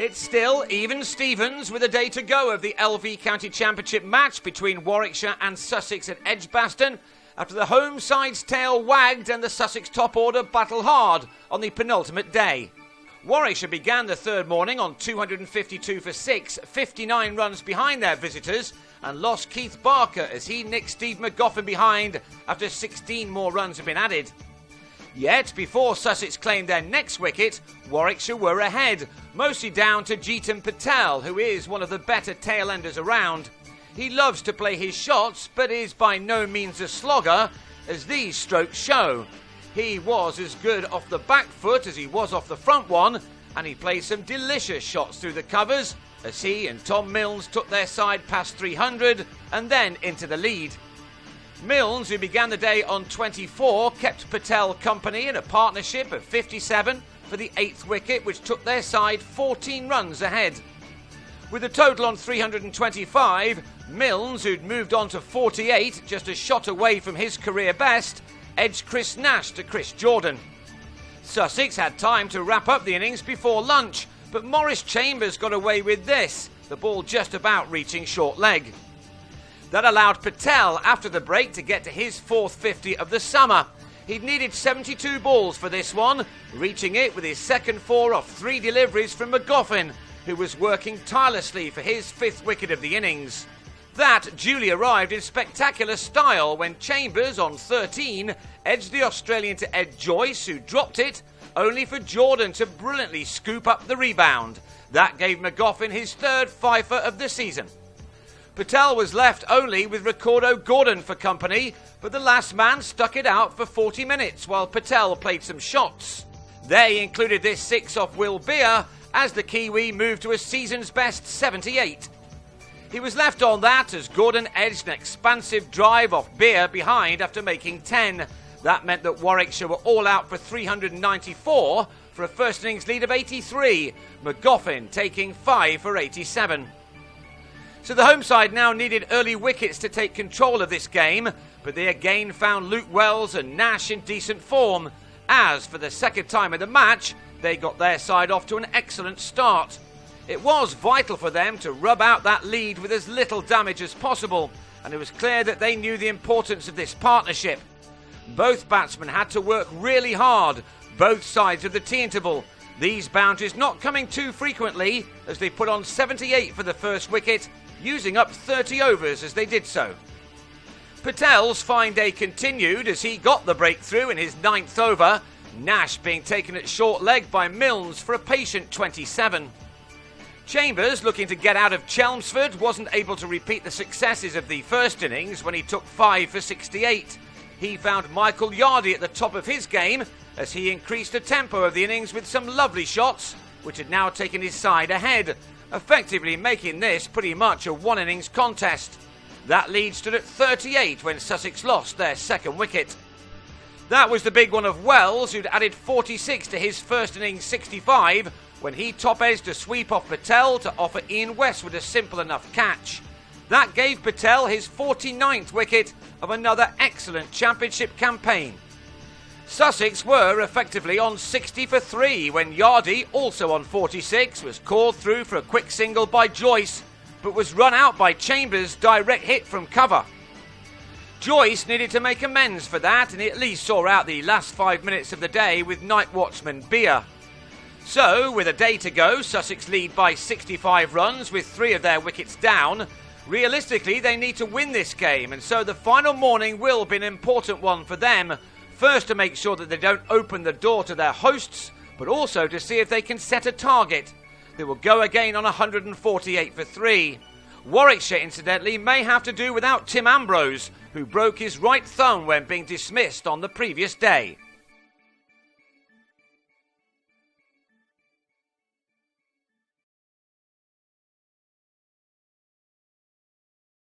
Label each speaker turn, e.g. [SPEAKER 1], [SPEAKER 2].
[SPEAKER 1] It's still even Stevens with a day to go of the LV County Championship match between Warwickshire and Sussex at Edgbaston after the home side's tail wagged and the Sussex top order battled hard on the penultimate day. Warwickshire began the third morning on 252 for 6, 59 runs behind their visitors, and lost Keith Barker as he nicked Steve Magoffin behind after 16 more runs had been added. Yet, before Sussex claimed their next wicket, Warwickshire were ahead, mostly down to Jeetan Patel, who is one of the better tail-enders around. He loves to play his shots, but is by no means a slogger, as these strokes show. He was as good off the back foot as he was off the front one, and he played some delicious shots through the covers, as he and Tom Milnes took their side past 300 and then into the lead. Milnes, who began the day on 24, kept Patel company in a partnership of 57 for the 8th wicket, which took their side 14 runs ahead. With a total on 325, Milnes, who'd moved on to 48, just a shot away from his career best, edged Chris Nash to Chris Jordan. Sussex had time to wrap up the innings before lunch, but Maurice Chambers got away with this, the ball just about reaching short leg. That allowed Patel, after the break, to get to his 4th 50 of the summer. He'd needed 72 balls for this one, reaching it with his second 4 off 3 deliveries from Magoffin, who was working tirelessly for his 5th wicket of the innings. That duly arrived in spectacular style when Chambers, on 13, edged the Australian to Ed Joyce, who dropped it, only for Jordan to brilliantly scoop up the rebound. That gave Magoffin his 3rd fifer of the season. Patel was left only with Ricardo Gordon for company, but the last man stuck it out for 40 minutes while Patel played some shots. They included this 6 off Will Beer as the Kiwi moved to a season's best 78. He was left on that as Gordon edged an expansive drive off Beer behind after making 10. That meant that Warwickshire were all out for 394 for a first innings lead of 83, Magoffin taking 5 for 87. So the home side now needed early wickets to take control of this game, but they again found Luke Wells and Nash in decent form, as for the second time in the match, they got their side off to an excellent start. It was vital for them to rub out that lead with as little damage as possible, and it was clear that they knew the importance of this partnership. Both batsmen had to work really hard, both sides of the tea interval, these boundaries not coming too frequently as they put on 78 for the first wicket, using up 30 overs as they did so. Patel's fine day continued as he got the breakthrough in his 9th over, Nash being taken at short leg by Milnes for a patient 27. Chambers, looking to get out of Chelmsford, wasn't able to repeat the successes of the first innings when he took 5 for 68. He found Michael Yardy at the top of his game as he increased the tempo of the innings with some lovely shots, which had now taken his side ahead, effectively making this pretty much a one-innings contest. That lead stood at 38 when Sussex lost their second wicket. That was the big one of Wells, who'd added 46 to his first innings 65 when he top-edged a sweep off Patel to offer Ian Westwood a simple enough catch. That gave Patel his 49th wicket of another excellent championship campaign. Sussex were effectively on 60 for 3 when Yardy, also on 46, was called through for a quick single by Joyce, but was run out by Chambers' direct hit from cover. Joyce needed to make amends for that, and he at least saw out the last 5 minutes of the day with night watchman Beer. So, with a day to go, Sussex lead by 65 runs with 3 of their wickets down. Realistically, they need to win this game, and so the final morning will be an important one for them. First, to make sure that they don't open the door to their hosts, but also to see if they can set a target. They will go again on 148 for 3. Warwickshire, incidentally, may have to do without Tim Ambrose, who broke his right thumb when being dismissed on the previous day.